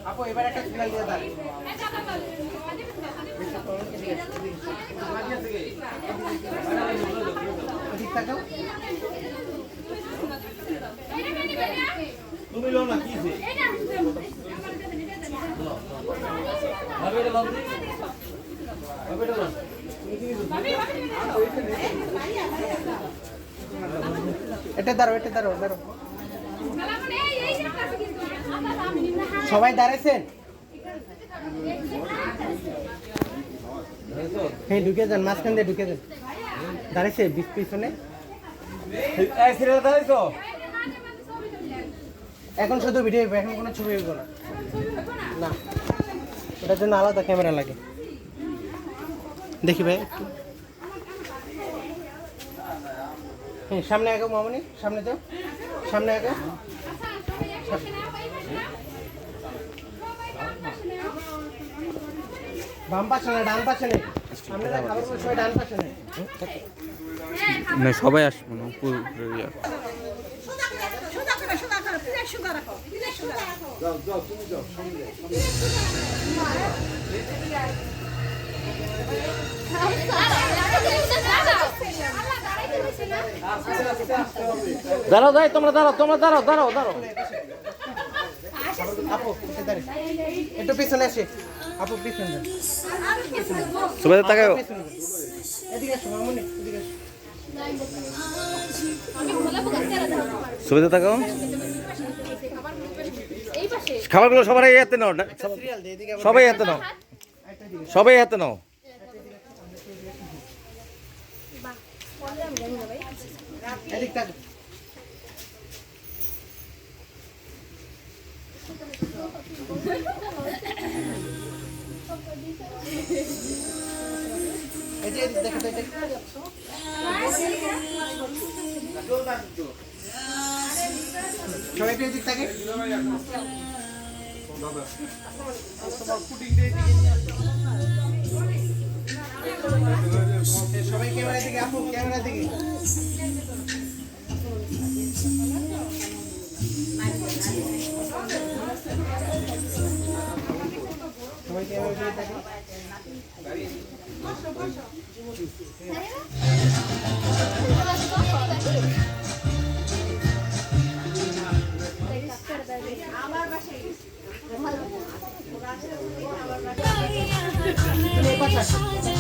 আপু এবার একটা সিগন্যাল দিয়ে দাও। ঠিক থাকো। তুমি লো না কি এটা দাঁড়াও, এটা দাঁড়াও, দাঁড়াও। সবাই দাঁড়াইছেন? হ্যাঁ ঢুকে যান, মাঝখান দিয়ে ঢুকে যান। দাঁড়াইছে পিছনে। এখন শুধু ভিডিও হইবে, এখন কোনো ছবি হইব না। না, ওটার জন্য আলাদা ক্যামেরা লাগে। দেখি ভাই একটু। হ্যাঁ সামনে আগে মামনি, সামনে যাও, সামনে আগে। বাম পাশে না ডান পাশে নেই, আপনারা খাবার সবাই ডান পাশে নেই। না সবাই আসবো না দাঁড়াও যাই, তোমরা দাঁড়াও, তোমরা দাঁড়াও দাঁড়াও দাঁড়াও। আপু একটু পিছনে আসে, আপু পিছনে যান। সবাই তাকাও, এদিকে আসো মামনি, এদিকে আসো। সবাই তাকাও। খাবারগুলো সবাই হাতে নাও, সিরিয়াল দিয়ে এদিকে আবার। সবাই হাতে নাও, সবাই হাতে নাও। এদিক তাক। এই যে এদিক দেখো তো, এদিক। সবাই একটু এদিক থাকে। সবাই ক্যামেরা দিকে, আপু ক্যামেরা দিকে। সবাই ক্যামেরা দিকে থাকে। তুমি এই পাশে আসো।